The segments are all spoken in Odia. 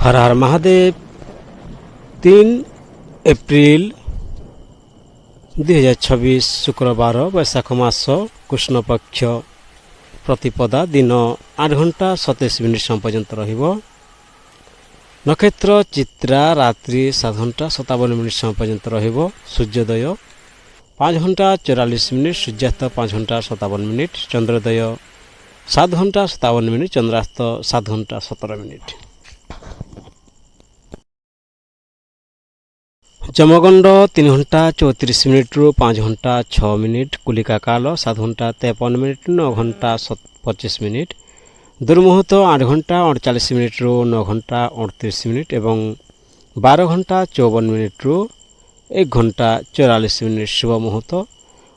हर हर महादेव। 3 एप्रिल 2026 शुक्रवार वैशाख मास कृष्ण पक्ष प्रतिपदा दिन 8 घंटा 27 मिनिट पर्यंत रहिबो। नक्षत्र चित्रा रात्रि 7 घंटा 57 मिनिट पर्यंत रहिबो। सूर्योदय 5 घंटा 44 मिनिट, सूर्यास्त 5 घंटा 57 मिनिट, चंद्रोदय 7 घंटा 57 मिनिट, चंद्रास्त 7 घंटा 17 मिनिट। जमगंड 3 घंटा 34 मिनिट रु 5 घंटा 6 मिनिट, कुलिका काल 7 घंटा 53 मिनिट 9 घंटा 25 मिनिट, दुर्मुहूर्त 8 घंटा 48 मिनिट रु 9 घंटा 38 मिनिट एवं 12 घंटा 54 मिनिट रु 1 घंटा 44 मिनिट शुभ मुहूर्त।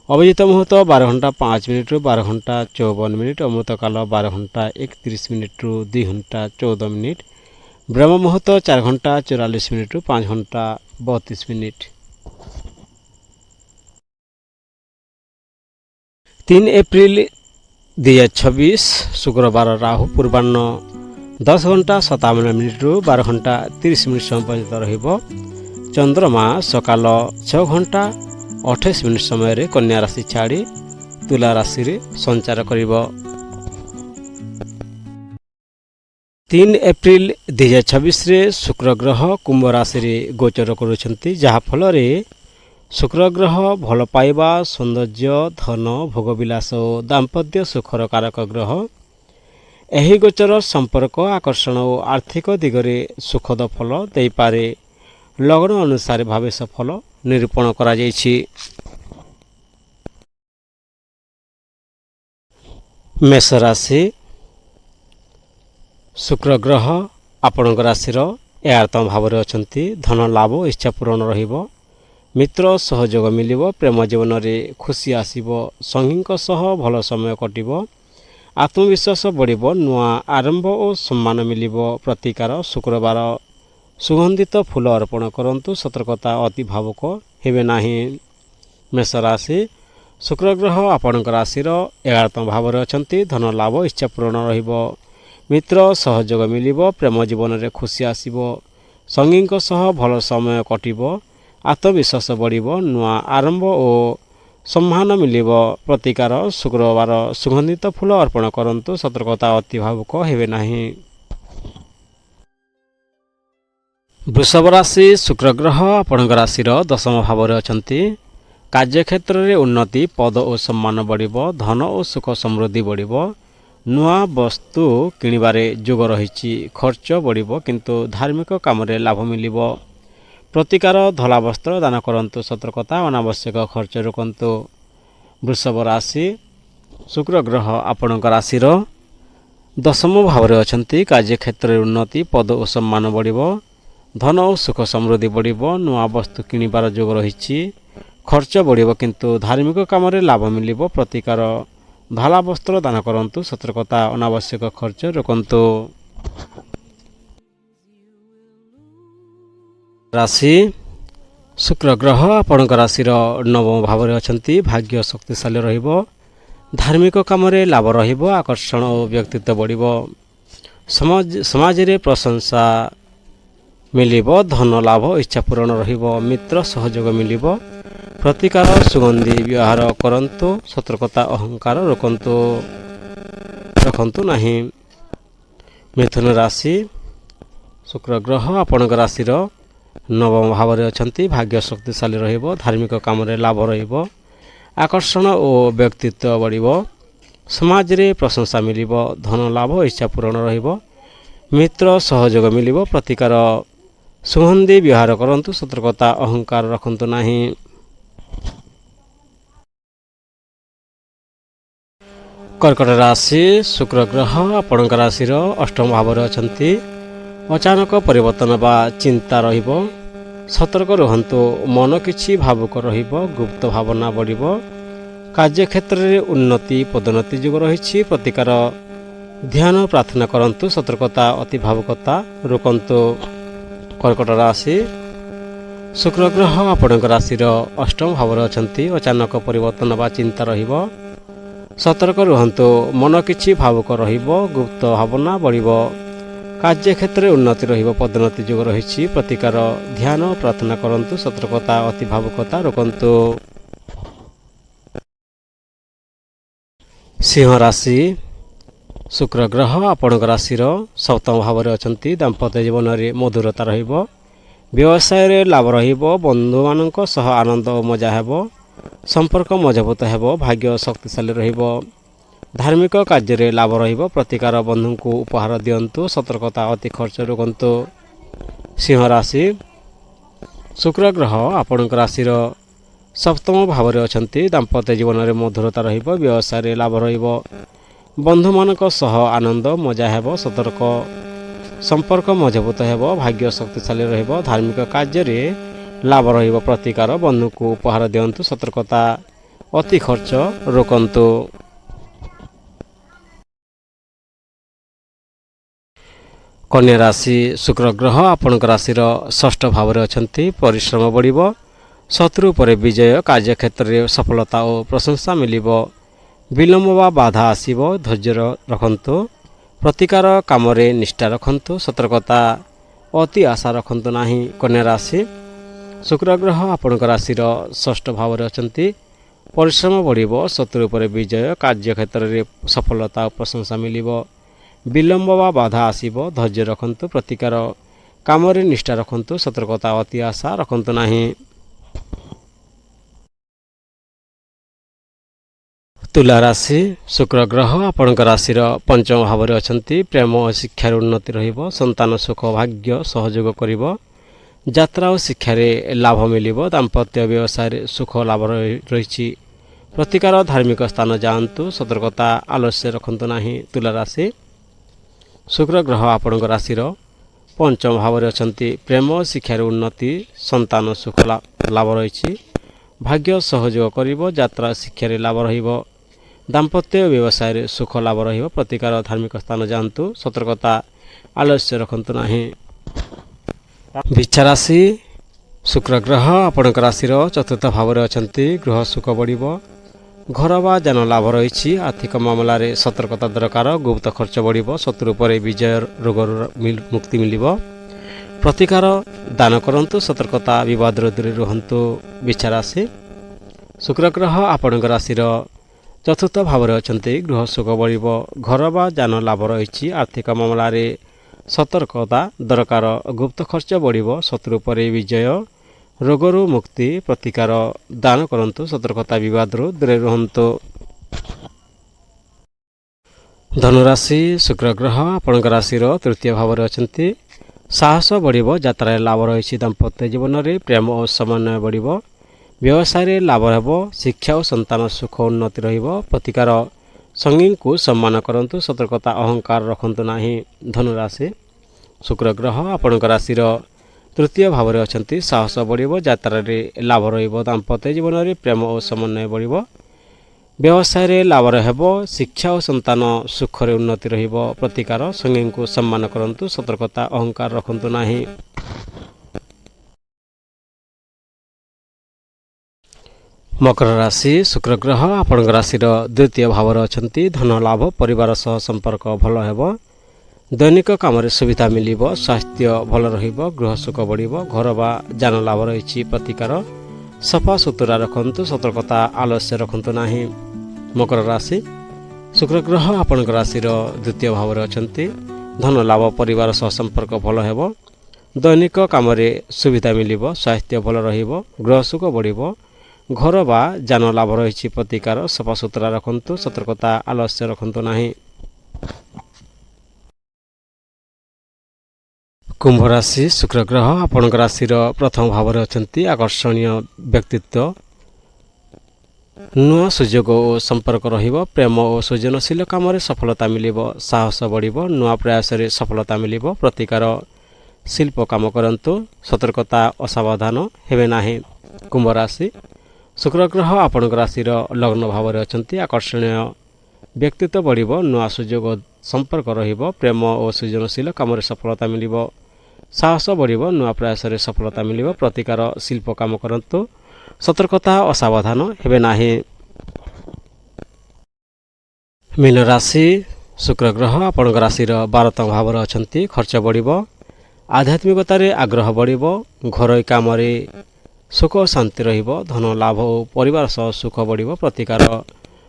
अभिजित मुहूर्त 12 घंटा 5 मिनिट रु 12 घंटा 54 मिनिट, अमृत काल 12 घंटा 31 मिनिट रु 2 घंटा 14 मिनिट, ब्रह्म मुहूर्त 4 घंटा 44 मिनिट रु 5 घंटा 32 मिनिट। 3 एप्रिल 2026 शुक्रवार राहु पूर्वाह्न 10 घंटा 57 मिनिट रु 12 घंटा 30 मिनिट पर्यंत रहिबो। चंद्रमा सकाल 6 घंटा 28 मिनिट समय कन्या राशि छाड़ी तुला राशि रे संचार करिबो। 3 एप्रिल 2026 रे शुक्र ग्रह कुंभ राशि रे गोचर करुछंती, जहा फल रे शुक्र ग्रह भल पाइबा, सौंदर्य, धन, भोगविलास और दाम्पत्य सुखर कारक ग्रह। एही गोचर संपर्क, आकर्षण और आर्थिक दिगरे सुखद फल देई पारे। लग्न अनुसार भावे सफल निरूपण करा जायछि। मेष राशि शुक्र ग्रह आपणक राशिर 11 भाव में अछंती। धन लाभ इच्छा पूरण रहिबो। मित्र सहयोग मिलिबो। प्रेम जीवन में खुशी आसिबो। संगीक सह भल समय कटिबो। आत्मविश्वास बढ़िबो। नुआ आरंभ और सम्मान मिलिबो। प्रतिकार शुक्रवार सुगंधित फूल अर्पण करंतु। सतर्कता अति भावुक हेबे नाही। मेष राशि शुक्र ग्रह आपणक राशिर 11 भाव में अछंती। धन लाभ इच्छा पूरण रहिबो। मित्र सहयोग मिलिबो। प्रेम जीवन में खुशी आसिबो। संगीक सह भल समय कटिबो। आत्मविश्वास बढ़िबो। नुआ आरंभ और सम्मान मिलिबो। प्रतिकार शुक्रवार सुगंधित फूल अर्पण करंतु। सतर्कता अति भावुक हेबे नाही। वृषभ राशि शुक्र ग्रह आपणक राशिर 10 भाव में अछंती। कार्यक्षेत्र में उन्नति, पद और सम्मान बढ़िबो। धन और सुख समृद्धि बढ़िबो। नुआ वस्तु किणिबारे जोग रहिछि। खर्च बढ़िबो किंतु धार्मिक काम रे लाभ मिलिबो। प्रतिकार धला वस्त्र दान करंतु। सतर्कता अनावश्यक खर्च रोकंतु। वृषभ राशि शुक्र ग्रह आपणक राशिर 10 भाव में अछंती। कार्यक्षेत्र में उन्नति, पद और सम्मान बढ़िबो। धन और सुख समृद्धि बढ़िबो। नुआ वस्तु किणिबार जोग रहिछि। खर्च बढ़िबो किंतु धार्मिक काम रे लाभ मिलिबो। प्रतिकार धाला वस्त्र दान करंतु। सतर्कता अनावश्यक खर्च रोकंतु। राशि शुक्र ग्रह आपणक राशिर 9 भाव में अछंती। भाग्य शक्तिशाली रहिबो। धार्मिक काम रे लाभ रहिबो। आकर्षण और व्यक्तित्व बढ़िबो। समाज रे प्रशंसा मिलिबो। धन लाभ इच्छा पूरण रहिबो। मित्र सहयोग मिलिबो। प्रतिकार सुगंधी व्यवहार करंतु। सतर्कता अहंकार रखंतु नहीं। मिथुन राशि शुक्र ग्रह आपणक राशिर 9 भाव में अछंती। भाग्य शक्तिशाली रहिबो। धार्मिक काम रे लाभ रहिबो। आकर्षण और व्यक्तित्व बढ़िबो। समाज रे प्रशंसा मिलिबो। धन लाभ इच्छा पूरण रहिबो। मित्र सहयोग मिलिबो। प्रतिकार सुगंधी व्यवहार करंतु। सतर्कता अहंकार रखंतु नहीं। कर्कट राशि शुक्र ग्रह आपणक राशिर 8 भाव में अछंती। अचानक परिवर्तन बा चिंता रहिबो। सतर्क रहंतु। मन किछि भावुक रहिबो। गुप्त भावना बढ़िबो। कार्यक्षेत्र में उन्नति, पदोन्नति जोग रहिछि। प्रतिकार ध्यान प्रार्थना करंतु। सतर्कता अति भावुकता रोकंतु। कर्कट राशि शुक्र ग्रह आपणक राशिर 8 भाव में अछंती। अचानक परिवर्तन बा चिंता रहिबो। सतर्क रुहंतु। मन किछि भावुक रहिबो। गुप्त भावना बढ़िबो। କାର୍ଯ୍ୟକ୍ଷେତ୍ରରେ ଉନ୍ନତି ରହିବ, ପଦୋନ୍ନତି ଯୋଗ ରହିଛି। ପ୍ରତିକାର ଧ୍ୟାନ ପ୍ରାର୍ଥନା କରନ୍ତୁ, ସତର୍କତା ଅତି ଭାବୁକତା ରୋକନ୍ତୁ। ସିଂହ ରାଶି, ଶୁକ୍ର ଗ୍ରହ ଆପଣଙ୍କ ରାଶିର ସପ୍ତମ ଭାବରେ ଅଛନ୍ତି। ଦାମ୍ପତ୍ୟ ଜୀବନରେ ମଧୁରତା ରହିବ, ବ୍ୟବସାୟରେ ଲାଭ ରହିବ, ବନ୍ଧୁମାନଙ୍କ ସହ ଆନନ୍ଦ ଓ ମଜା ହେବ, ସମ୍ପର୍କ ମଜବୁତ ହେବ, ଭାଗ୍ୟ ଶକ୍ତିଶାଳୀ ରହିବ, ଧାର୍ମିକ କାର୍ଯ୍ୟରେ ଲାଭ ରହିବ। ପ୍ରତିକାର ବନ୍ଧୁଙ୍କୁ ଉପହାର ଦିଅନ୍ତୁ, ସତର୍କତା ଅତି ଖର୍ଚ୍ଚ ରୋକନ୍ତୁ। ସିଂହ ରାଶି, ଶୁକ୍ର ଗ୍ରହ ଆପଣଙ୍କ ରାଶିର ସପ୍ତମ ଭାବରେ ଅଛନ୍ତି। ଦାମ୍ପତ୍ୟ ଜୀବନରେ ମଧୁରତା ରହିବ, ବ୍ୟବସାୟରେ ଲାଭ ରହିବ, ବନ୍ଧୁମାନଙ୍କ ସହ ଆନନ୍ଦ ମଜା ହେବ, ସମ୍ପର୍କ ମଜବୁତ ହେବ, ଭାଗ୍ୟ ଶକ୍ତିଶାଳୀ ରହିବ, ଧାର୍ମିକ କାର୍ଯ୍ୟରେ ଲାଭ ରହିବ। ପ୍ରତିକାର ବନ୍ଧୁଙ୍କୁ ଉପହାର ଦିଅନ୍ତୁ, ସତର୍କତା ଅତି ଖର୍ଚ୍ଚ ରୋକନ୍ତୁ। କନ୍ୟା ରାଶି, ଶୁକ୍ର ଗ୍ରହ ଆପଣଙ୍କ ରାଶିର ଷଷ୍ଠ ଭାବରେ ଅଛନ୍ତି। ପରିଶ୍ରମ ବଢ଼ିବ, ଶତ୍ରୁ ଉପରେ ବିଜୟ, କାର୍ଯ୍ୟକ୍ଷେତ୍ରରେ ସଫଳତା ଓ ପ୍ରଶଂସା ମିଳିବ, ବିଳମ୍ବ ବା ବାଧା ଆସିବ, ଧୈର୍ଯ୍ୟ ରଖନ୍ତୁ। ପ୍ରତିକାର କାମରେ ନିଷ୍ଠା ରଖନ୍ତୁ, ସତର୍କତା ଅତି ଆଶା ରଖନ୍ତୁ ନାହିଁ। କନ୍ୟା ରାଶି, ଶୁକ୍ର ଗ୍ରହ ଆପଣଙ୍କ ରାଶିର ଷଷ୍ଠ ଭାବରେ ଅଛନ୍ତି। ପରିଶ୍ରମ ବଢ଼ିବ, ଶତ୍ରୁ ଉପରେ ବିଜୟ, କାର୍ଯ୍ୟକ୍ଷେତ୍ରରେ ସଫଳତା ଓ ପ୍ରଶଂସା ମିଳିବ, ବିଳମ୍ବ ବା ବାଧା ଆସିବ, ଧୈର୍ଯ୍ୟ ରଖନ୍ତୁ। ପ୍ରତିକାର କାମରେ ନିଷ୍ଠା ରଖନ୍ତୁ, ସତର୍କତା ଅତି ଆଶା ରଖନ୍ତୁ ନାହିଁ। ତୁଲା ରାଶି, ଶୁକ୍ର ଗ୍ରହ ଆପଣଙ୍କ ରାଶିର ପଞ୍ଚମ ଭାବରେ ଅଛନ୍ତି। ପ୍ରେମ ଓ ଶିକ୍ଷାରେ ଉନ୍ନତି ରହିବ, ସନ୍ତାନ ସୁଖ ଭାଗ୍ୟ ସହଯୋଗ କରିବ, ଯାତ୍ରା ଓ ଶିକ୍ଷାରେ ଲାଭ ମିଳିବ, ଦାମ୍ପତ୍ୟ ବ୍ୟବସାୟରେ ସୁଖ ଲାଭ ରହିଛି। ପ୍ରତିକାର ଧାର୍ମିକ ସ୍ଥାନ ଯାଆନ୍ତୁ, ସତର୍କତା ଆଲସ୍ୟ ରଖନ୍ତୁ ନାହିଁ। ତୁଲା ରାଶି, ଶୁକ୍ର ଗ୍ରହ ଆପଣଙ୍କ ରାଶିର ପଞ୍ଚମ ଭାବରେ ଅଛନ୍ତି। ପ୍ରେମ ଓ ଶିକ୍ଷାରେ ଉନ୍ନତି, ସନ୍ତାନ ସୁଖ ଲାଭ ରହିଛି, ଭାଗ୍ୟ ସହଯୋଗ କରିବ, ଯାତ୍ରା ଶିକ୍ଷାରେ ଲାଭ ରହିବ, ଦାମ୍ପତ୍ୟ ବ୍ୟବସାୟରେ ସୁଖ ଲାଭ ରହିବ। ପ୍ରତିକାର ଧାର୍ମିକ ସ୍ଥାନ ଯାଆନ୍ତୁ, ସତର୍କତା ଆଲସ୍ୟ ରଖନ୍ତୁ ନାହିଁ। ବିଛା ରାଶି, ଶୁକ୍ର ଗ୍ରହ ଆପଣଙ୍କ ରାଶିର ଚତୁର୍ଥ ଭାବରେ ଅଛନ୍ତି। ଗୃହ ସୁଖ ବଢ଼ିବ, ଘର ବା ଯାନ ଲାଭ ରହିଛି, ଆର୍ଥିକ ମାମଲାରେ ସତର୍କତା ଦରକାର, ଗୁପ୍ତ ଖର୍ଚ୍ଚ ବଢ଼ିବ, ଶତ୍ରୁ ଉପରେ ବିଜୟ, ରୋଗରୁ ମୁକ୍ତି ମିଳିବ, ପ୍ରତିକାର ଦାନ କରନ୍ତୁ, ସତର୍କତା ବିବାଦରୁ ଦୂରେ ରୁହନ୍ତୁ। ବିଛା ରାଶି, ଶୁକ୍ର ଗ୍ରହ ଆପଣଙ୍କ ରାଶିର ଚତୁର୍ଥ ଭାବରେ ଅଛନ୍ତି। ଗୃହ ସୁଖ ବଢ଼ିବ, ଘର ବା ଯାନ ଲାଭ ରହିଛି, ଆର୍ଥିକ ମାମଲାରେ ସତର୍କତା ଦରକାର, ଗୁପ୍ତ ଖର୍ଚ୍ଚ ବଢ଼ିବ, ଶତ୍ରୁ ଉପରେ ବିଜୟ, ରୋଗରୁ ମୁକ୍ତି, ପ୍ରତିକାର ଦାନ କରନ୍ତୁ, ସତର୍କତା ବିବାଦରୁ ଦୂରେ ରୁହନ୍ତୁ। ଧନୁରାଶି, ଶୁକ୍ର ଗ୍ରହ ଆପଣଙ୍କ ରାଶିର ତୃତୀୟ ଭାବରେ ଅଛନ୍ତି। ସାହସ ବଢ଼ିବ, ଯାତ୍ରାରେ ଲାଭ ରହିଛି, ଦାମ୍ପତ୍ୟ ଜୀବନରେ ପ୍ରେମ ଓ ସମନ୍ୱୟ ବଢ଼ିବ, ବ୍ୟବସାୟରେ ଲାଭ ହେବ, ଶିକ୍ଷା ଓ ସନ୍ତାନ ସୁଖ ଉନ୍ନତି ରହିବ, ପ୍ରତିକାର ସଙ୍ଗୀଙ୍କୁ ସମ୍ମାନ କରନ୍ତୁ, ସତର୍କତା ଅହଙ୍କାର ରଖନ୍ତୁ ନାହିଁ। ଧନୁରାଶି, ଶୁକ୍ର ଗ୍ରହ ଆପଣଙ୍କ ରାଶିର ତୃତୀୟ ଭାବରେ ଅଛନ୍ତି। ସାହସ ବଢ଼ିବ, ଯାତ୍ରାରେ ଲାଭ ରହିବ, ଦାମ୍ପତ୍ୟ ଜୀବନରେ ପ୍ରେମ ଓ ସମନ୍ୱୟ ବଢ଼ିବ, ବ୍ୟବସାୟରେ ଲାଭ ହେବ, ଶିକ୍ଷା ଓ ସନ୍ତାନ ସୁଖରେ ଉନ୍ନତି ରହିବ, ପ୍ରତିକାର ସଙ୍ଗୀଙ୍କୁ ସମ୍ମାନ କରନ୍ତୁ, ସତର୍କତା ଅହଙ୍କାର ରଖନ୍ତୁ ନାହିଁ। ମକର ରାଶି, ଶୁକ୍ର ଗ୍ରହ ଆପଣଙ୍କ ରାଶିର ଦ୍ୱିତୀୟ ଭାବରେ ଅଛନ୍ତି। ଧନ ଲାଭ, ପରିବାର ସହ ସମ୍ପର୍କ ଭଲ ହେବ, ଦୈନିକ କାମରେ ସୁବିଧା ମିଳିବ, ସ୍ୱାସ୍ଥ୍ୟ ଭଲ ରହିବ, ଗୃହ ସୁଖ ବଢ଼ିବ, ଘର ବା ଯାନ ଲାଭ ରହିଛି, ପ୍ରତିକାର ସଫା ସୁତୁରା ରଖନ୍ତୁ, ସତର୍କତା ଆଲସ୍ୟ ରଖନ୍ତୁ ନାହିଁ। ମକର ରାଶି, ଶୁକ୍ର ଗ୍ରହ ଆପଣଙ୍କ ରାଶିର ଦ୍ୱିତୀୟ ଭାବରେ ଅଛନ୍ତି। ଧନ ଲାଭ, ପରିବାର ସହ ସମ୍ପର୍କ ଭଲ ହେବ, ଦୈନିକ କାମରେ ସୁବିଧା ମିଳିବ, ସ୍ୱାସ୍ଥ୍ୟ ଭଲ ରହିବ, ଗୃହ ସୁଖ ବଢ଼ିବ, ଘର ବା ଯାନ ଲାଭ ରହିଛି, ପ୍ରତିକାର ସଫାସୁତୁରା ରଖନ୍ତୁ, ସତର୍କତା ଆଲସ୍ୟ ରଖନ୍ତୁ ନାହିଁ। କୁମ୍ଭ ରାଶି, ଶୁକ୍ର ଗ୍ରହ ଆପଣଙ୍କ ରାଶିର ପ୍ରଥମ ଭାବରେ ଅଛନ୍ତି। ଆକର୍ଷଣୀୟ ବ୍ୟକ୍ତିତ୍ୱ, ନୂଆ ସୁଯୋଗ ଓ ସମ୍ପର୍କ ରହିବ, ପ୍ରେମ ଓ ସୃଜନଶୀଳ କାମରେ ସଫଳତା ମିଳିବ, ସାହସ ବଢ଼ିବ, ନୂଆ ପ୍ରୟାସରେ ସଫଳତା ମିଳିବ, ପ୍ରତିକାର ଶିଳ୍ପ କାମ କରନ୍ତୁ, ସତର୍କତା ଅସାବଧାନ ହେବେ ନାହିଁ। କୁମ୍ଭ ରାଶି, ଶୁକ୍ର ଗ୍ରହ ଆପଣଙ୍କ ରାଶିର ଲଗ୍ନ ଭାବରେ ଅଛନ୍ତି। ଆକର୍ଷଣୀୟ ବ୍ୟକ୍ତିତ୍ୱ ବଢ଼ିବ, ନୂଆ ସୁଯୋଗ ସମ୍ପର୍କ ରହିବ, ପ୍ରେମ ଓ ସୃଜନଶୀଳ କାମରେ ସଫଳତା ମିଳିବ, ସାହସ ବଢ଼ିବ, ନୂଆ ପ୍ରୟାସରେ ସଫଳତା ମିଳିବ, ପ୍ରତିକାର ଶିଳ୍ପ କାମ କରନ୍ତୁ, ସତର୍କତା ଅସାବଧାନ ହେବେ ନାହିଁ। ମୀନ ରାଶି, ଶୁକ୍ର ଗ୍ରହ ଆପଣଙ୍କ ରାଶିର 12ତମ ଭାବରେ ଅଛନ୍ତି। ଖର୍ଚ୍ଚ ବଢ଼ିବ, ଆଧ୍ୟାତ୍ମିକତାରେ ଆଗ୍ରହ ବଢ଼ିବ, ଘରୋଇ କାମରେ ସୁଖ ଓ ଶାନ୍ତି ରହିବ, ଧନ ଲାଭ ଓ ପରିବାର ସହ ସୁଖ ବଢ଼ିବ। ପ୍ରତିକାର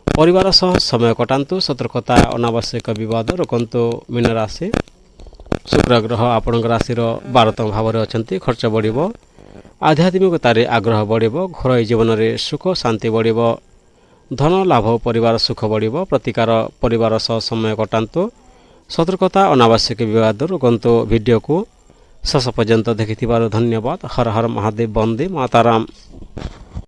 ପରିବାର ସହ ସମୟ କଟାନ୍ତୁ, ସତର୍କତା ଅନାବଶ୍ୟକ ବିବାଦ ରୋକନ୍ତୁ। ମୀନ ରାଶି, ଶୁକ୍ର ଗ୍ରହ ଆପଣଙ୍କ ରାଶିର 12ତମ ଭାବରେ ଅଛନ୍ତି। ଖର୍ଚ୍ଚ ବଢ଼ିବ, ଆଧ୍ୟାତ୍ମିକତାରେ ଆଗ୍ରହ ବଢ଼ିବ, ଘରୋଇ ଜୀବନରେ ସୁଖ ଶାନ୍ତି ବଢ଼ିବ, ଧନ ଲାଭ ଓ ପରିବାର ସୁଖ ବଢ଼ିବ। ପ୍ରତିକାର ପରିବାର ସହ ସମୟ କଟାନ୍ତୁ, ସତର୍କତା ଅନାବଶ୍ୟକ ବିବାଦ ରୋକନ୍ତୁ। ଭିଡ଼ିଓକୁ ଶେଷ ପର୍ଯ୍ୟନ୍ତ ଦେଖିଥିବାରୁ ଧନ୍ୟବାଦ। ହର ହର ମହାଦେବ, ବନ୍ଦେ ମାତାରାମ।